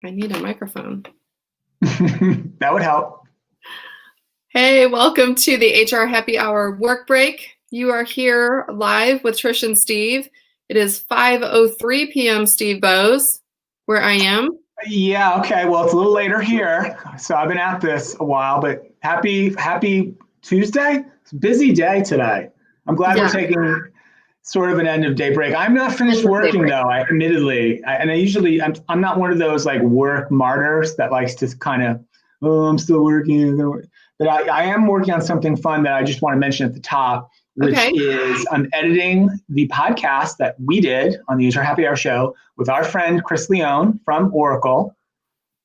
I need a microphone. That would help. Hey, welcome to the HR Happy Hour work break. You are here live with Trish and Steve. It is 5:03 p.m. Steve Bowes, where I am. Yeah, okay. Well, it's a little later here. So I've been at this a while, but happy Tuesday. It's a busy day today. I'm glad we're taking sort of an end of day break. I'm not finished working though, admittedly. I'm not one of those like work martyrs that likes to kind of, oh, I'm still working. But I am working on something fun that I just want to mention at the top, which is I'm editing the podcast that we did on the HR Happy Hour show with our friend Chris Leone from Oracle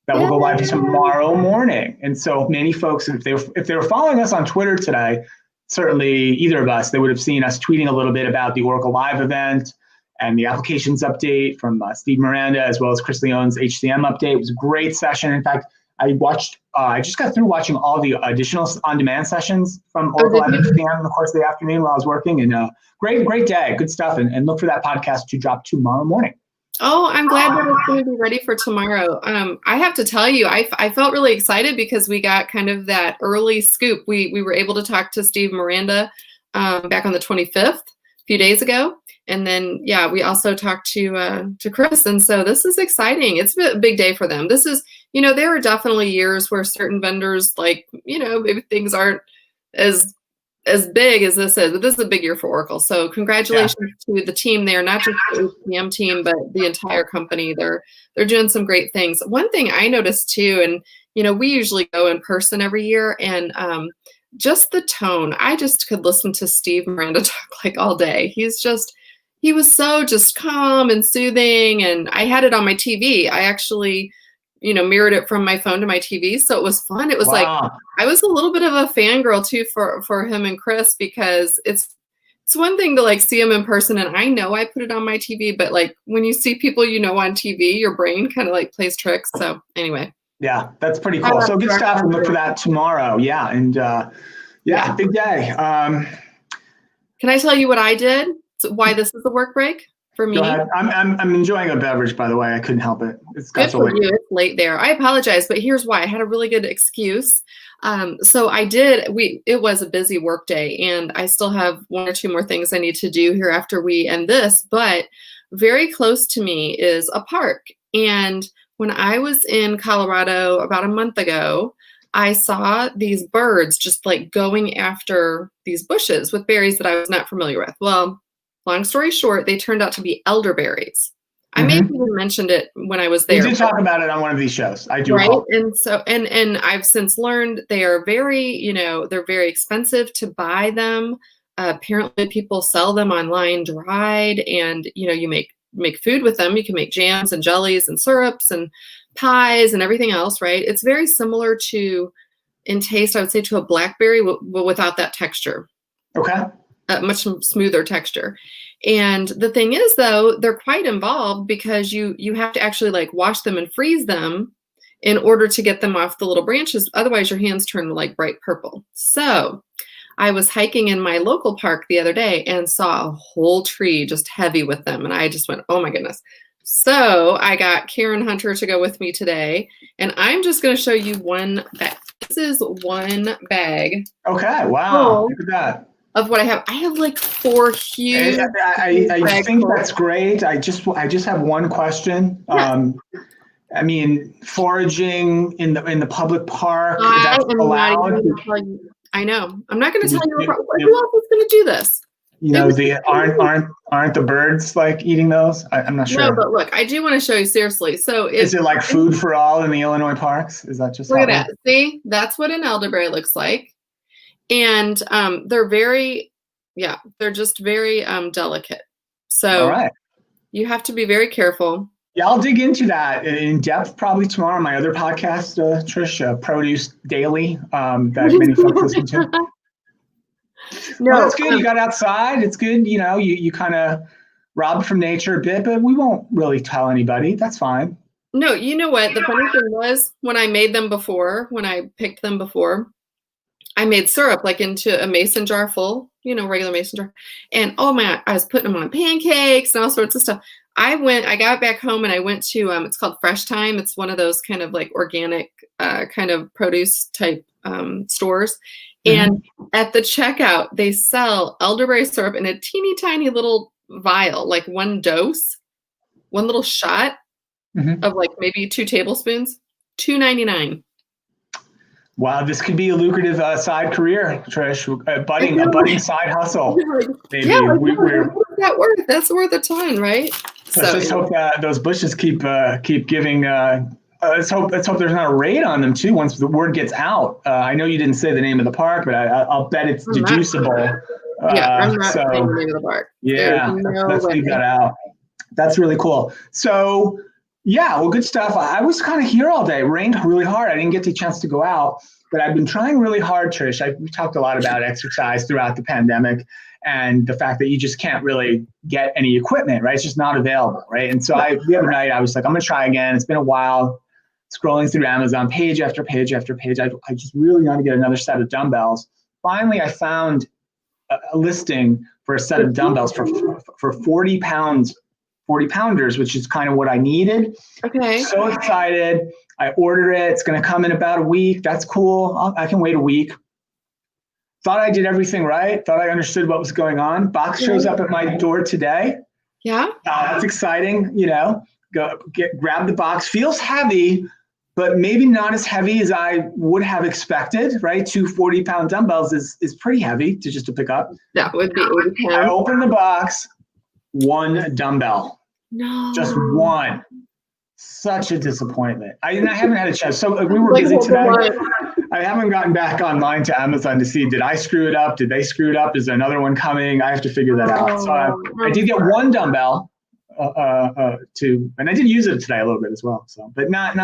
that will go live tomorrow morning. And so many folks, if they were following us on Twitter today, certainly either of us, they would have seen us tweeting a little bit about the Oracle Live event and the applications update from Steve Miranda, as well as Chris Leone's HCM update. It was a great session. In fact, I just got through watching all the additional on-demand sessions from Oracle Live HCM in the course of the afternoon while I was working. And great day, good stuff. And look for that podcast to drop tomorrow morning. Oh, I'm glad that it's going to be ready for tomorrow. I have to tell you, I felt really excited because we got kind of that early scoop. We were able to talk to Steve Miranda back on the 25th, a few days ago. And then, we also talked to Chris. And so this is exciting. It's a big day for them. This is, there are definitely years where certain vendors, like, maybe things aren't as big as this is, but this is a big year for Oracle. So congratulations to the team there, not just the HCM team, but the entire company. They're doing some great things. One thing I noticed too, and we usually go in person every year, and just the tone. I just could listen to Steve Miranda talk like all day. He was so just calm and soothing, and I had it on my TV. I actually mirrored it from my phone to my TV. So it was fun. It was like, I was a little bit of a fangirl too for him and Chris, because it's one thing to like see him in person. And I know I put it on my TV, but like when you see people, on TV, your brain kind of like plays tricks. So anyway. Yeah, that's pretty cool. So good stuff. And look for that tomorrow. Yeah. And big day. Can I tell you what I did? Why this is a work break? For me, I'm enjoying a beverage, by the way. I couldn't help it. It's got good for you. It's late there. I apologize, but here's why. I had a really good excuse. So I did. It was a busy work day, and I still have one or two more things I need to do here after we end this. But very close to me is a park, and when I was in Colorado about a month ago, I saw these birds just like going after these bushes with berries that I was not familiar with. Well, long story short, they turned out to be elderberries. I may have even mentioned it when I was there. You did talk about it on one of these shows. I do. Right. And so, and I've since learned they are very, they're very expensive to buy them. Apparently people sell them online dried, and, you make food with them. You can make jams and jellies and syrups and pies and everything else. Right. It's very similar in taste, I would say, to a blackberry, but without that texture. Okay. Much smoother texture. And the thing is, though, they're quite involved because you have to actually like wash them and freeze them in order to get them off the little branches. Otherwise, your hands turn like bright purple. So I was hiking in my local park the other day and saw a whole tree just heavy with them. And I just went, oh my goodness. So I got Karen Hunter to go with me today. And I'm just going to show you one bag. This is one bag. Okay. Wow. Look at that. Of what I have like 4 huge. I think that's great. I just have one question. Yeah. I mean, foraging in the public park, that's allowed. I know. I'm not going to tell you who else is going to do this. Aren't the birds like eating those? I'm not sure. No, but look, I do want to show you seriously. So is it like food for all in the Illinois parks? Is that just look at that? See, that's what an elderberry looks like. And they're just very delicate. So you have to be very careful. Yeah, I'll dig into that in depth probably tomorrow on my other podcast, Trish, Produce Daily, that many folks listen to. No, well, that's good. You got outside. It's good. You kind of robbed from nature a bit, but we won't really tell anybody. That's fine. No, you know what? The funny thing was when I made them before, when I picked them before, I made syrup like into a mason jar full, regular mason jar. And oh man, I was putting them on pancakes and all sorts of stuff. I got back home and I went to, it's called Fresh Time. It's one of those kind of like organic kind of produce type stores. And at the checkout, they sell elderberry syrup in a teeny tiny little vial, like one dose, one little shot of like maybe 2 tablespoons, $2.99. Wow, this could be a lucrative side career, Trish. A budding side hustle. Maybe. Yeah, what's that worth? That's worth a ton, right? Let's just hope that those bushes keep giving. Let's hope there's not a raid on them too once the word gets out. I know you didn't say the name of the park, but I'll bet it's deducible. I'm not saying the name of the park. Yeah, let's leave that out. That's really cool. So, yeah, well, good stuff. I was kind of here all day. It rained really hard. I didn't get the chance to go out, but I've been trying really hard, Trish. We talked a lot about exercise throughout the pandemic and the fact that you just can't really get any equipment, right? It's just not available, right? And so the other night I was like, I'm going to try again. It's been a while. Scrolling through Amazon, page after page after page. I just really want to get another set of dumbbells. Finally, I found a listing for a set of dumbbells for 40 pounds. 40 pounders, which is kind of what I needed. Okay. So excited. I ordered it. It's going to come in about a week. That's cool. I can wait a week. Thought I did everything right. Thought I understood what was going on. Box shows up at my door today. Yeah. That's exciting. Grab the box. Feels heavy, but maybe not as heavy as I would have expected, right? 2 40-pound dumbbells is pretty heavy to pick up. That would be 80 pounds. I open the box. 1 dumbbell. No. Just 1. Such a disappointment. I haven't had a chance. So we were busy today. I haven't gotten back online to Amazon to see, did I screw it up? Did they screw it up? Is there another one coming? I have to figure that out. So I did get 1 dumbbell and I did use it today a little bit as well. So, but not.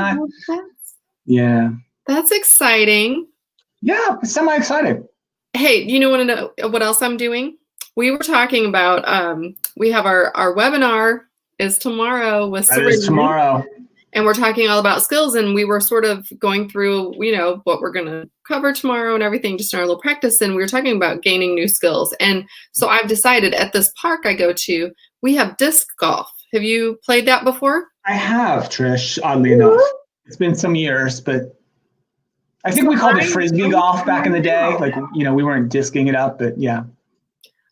Yeah. That's exciting. Yeah, semi-excited. Hey, you want to know what else I'm doing? We were talking about, we have our webinar is tomorrow with Serena. That is tomorrow. And we're talking all about skills, and we were sort of going through, what we're going to cover tomorrow and everything, just in our little practice. And we were talking about gaining new skills. And so I've decided at this park I go to, we have disc golf. Have you played that before? I have, Trish, oddly enough. It's been some years, but I think we called it Frisbee golf back in the day. Like, we weren't disking it up, but yeah.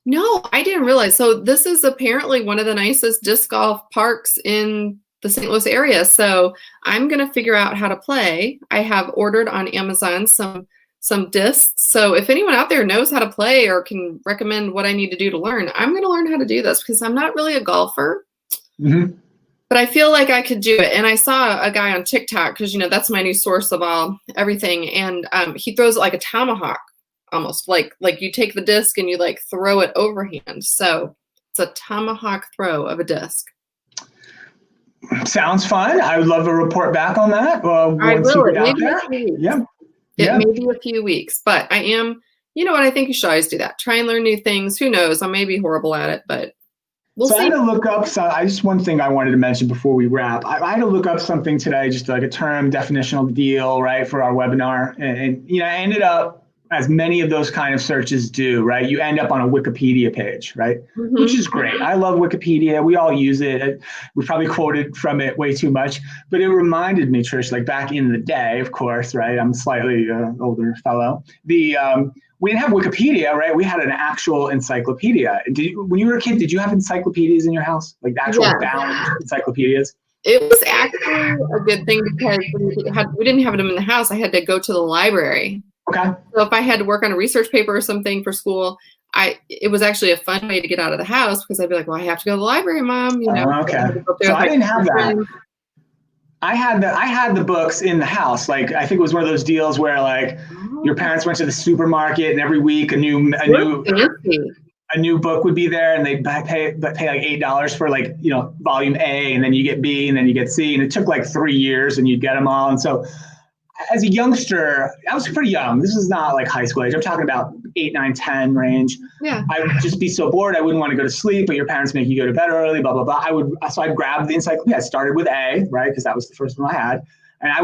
No, I didn't realize. So this is apparently one of the nicest disc golf parks in the St. Louis area. So I'm going to figure out how to play. I have ordered on Amazon some discs. So if anyone out there knows how to play or can recommend what I need to do to learn, I'm going to learn how to do this because I'm not really a golfer. But I feel like I could do it. And I saw a guy on TikTok because, that's my new source of everything. And he throws it like a tomahawk. Almost like you take the disc and you like throw it overhand. So it's a tomahawk throw of a disc. Sounds fun. I would love a report back on that. I will. It may be a few weeks. Yeah. It may be a few weeks, but I am, what I think you should always do that. Try and learn new things. Who knows? I may be horrible at it, but we'll see. I had to look up one thing I wanted to mention before we wrap. I had to look up something today, just like a term, definitional deal, right, for our webinar. And I ended up, as many of those kind of searches do, right? You end up on a Wikipedia page, right? Which is great. I love Wikipedia. We all use it. We probably quoted from it way too much, but it reminded me, Trish, like back in the day, of course, right? I'm a slightly older fellow. We didn't have Wikipedia, right? We had an actual encyclopedia. When you were a kid, did you have encyclopedias in your house? Like the actual bound encyclopedias? It was actually a good thing because we didn't have them in the house. I had to go to the library. Okay. So if I had to work on a research paper or something for school, it was actually a fun way to get out of the house because I'd be like, well, I have to go to the library, Mom. Okay. So I didn't have that. I had the books in the house. Like I think it was one of those deals where like your parents went to the supermarket and every week a new book would be there and they'd pay like $8 for like, volume A, and then you get B and then you get C, and it took like 3 years and you'd get them all. And so as a youngster, I was pretty young. This is not like high school age. I'm talking about 8, 9, 10 range. Yeah. I would just be so bored. I wouldn't want to go to sleep, but your parents make you go to bed early, blah, blah, blah. So I'd grab the encyclopedia. I started with A, right? Because that was the first one I had. And I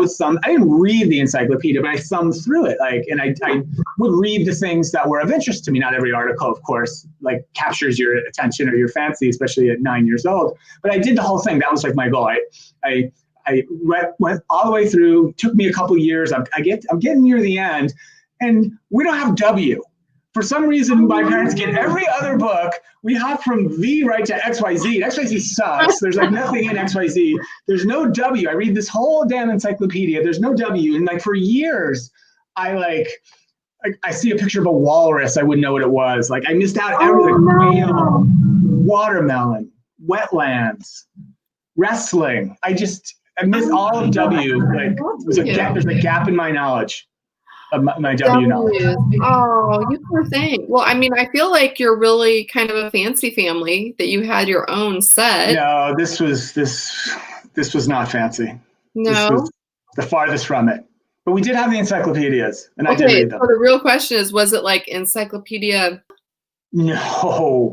didn't read the encyclopedia, but I thumbed through it. And I would read the things that were of interest to me. Not every article, of course, captures your attention or your fancy, especially at 9 years old. But I did the whole thing. That was my goal. I went all the way through. Took me a couple of years. I'm getting near the end, and we don't have W. For some reason, my parents get every other book. We hop from V right to XYZ. XYZ sucks. There's nothing in XYZ. There's no W. I read this whole damn encyclopedia. There's no W. And for years, I see a picture of a walrus. I wouldn't know what it was. I missed out everything. Whale, watermelon, wetlands, wrestling. I missed all of W. There's a gap in my knowledge. My W knowledge. Oh, you poor thing. Well, I mean, I feel like you're really kind of a fancy family that you had your own set. No, this was not fancy. No, this was the farthest from it. But we did have the encyclopedias, and I did read them. So the real question is, was it encyclopedia? No,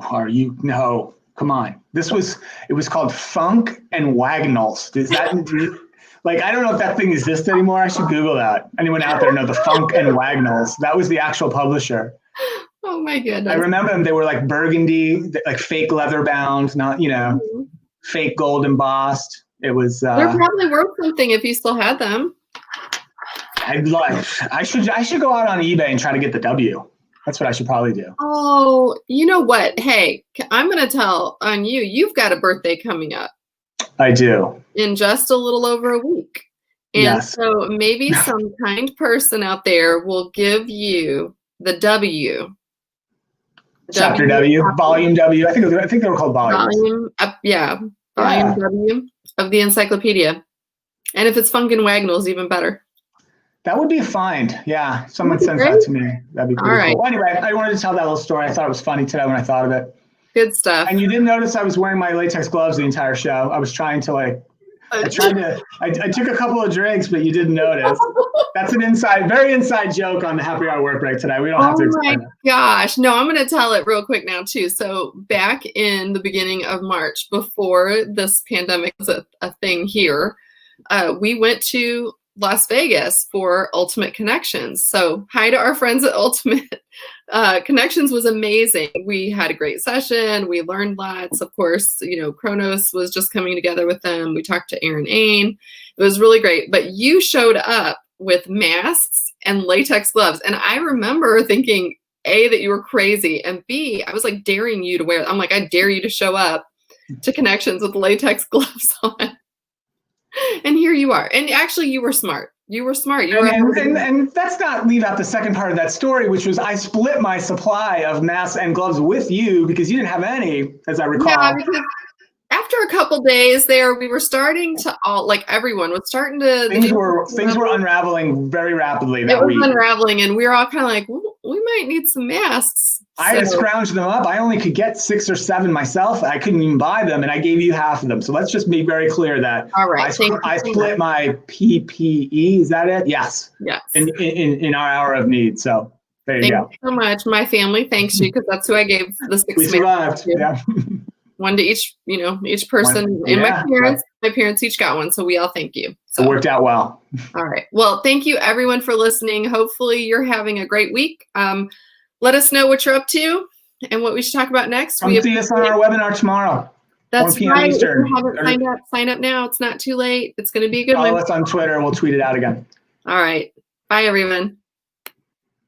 no? Come on. It was called Funk and Wagnalls. Does that? I don't know if that thing exists anymore. I should Google that. Anyone out there know the Funk and Wagnalls? That was the actual publisher. Oh my goodness. I remember them. They were burgundy, fake leather bound, not, fake gold embossed. It was. They're probably worth something if you still had them. I should go out on eBay and try to get the W. That's what I should probably do. Oh, you know what? Hey, I'm going to tell on you. You've got a birthday coming up. I do. In just a little over a week. And yes. So maybe some kind person out there will give you the W. Chapter W, Volume W. I think they were called volumes. Volume W of the encyclopedia. And if it's Funk and Wagnalls, even better. That would be a find. Yeah, someone sends that to me. That'd be pretty cool. Anyway, I wanted to tell that little story. I thought it was funny today when I thought of it. Good stuff. And you didn't notice I was wearing my latex gloves the entire show. I was trying to I took a couple of drinks, but you didn't notice. That's an very inside joke on the Happy Hour Work Break today. We don't have to explain it. Oh my gosh. No, I'm going to tell it real quick now too. So back in the beginning of March, before this pandemic was a thing here, we went to Las Vegas for Ultimate Connections. So hi to our friends at Ultimate. Connections was amazing. We had a great session. We learned lots. Of course, Kronos was just coming together with them. We talked to Aaron Ain. It was really great. But you showed up with masks and latex gloves. And I remember thinking, A, that you were crazy. And B, I was daring you to wear it. I'm I dare you to show up to Connections with latex gloves on. And here you are. And actually, you were smart. You were smart. And let's not leave out the second part of that story, which was I split my supply of masks and gloves with you because you didn't have any, as I recall. Yeah, because after a couple days there, we were starting to everyone was starting to. Things were unraveling very rapidly that week. It was unraveling, and we were all kind of well, we might need some masks. I had to scrounge them up. I only could get 6 or 7 myself. I couldn't even buy them, and I gave you half of them. So let's just be very clear that all right. I split my PPE. Is that it? Yes. Yes. In our hour of need. So there you go. Thank you so much. My family thanks you because that's who I gave the 6 we survived. Yeah. One to each, each person. And my parents each got one. So we all thank you. So. It worked out well. All right. Well, thank you everyone for listening. Hopefully you're having a great week. Let us know what you're up to and what we should talk about next. Come see us on our webinar tomorrow. That's right. Eastern. If you haven't sign up now. It's not too late. It's going to be a good one. Follow us on Twitter. We'll tweet it out again. All right. Bye, everyone.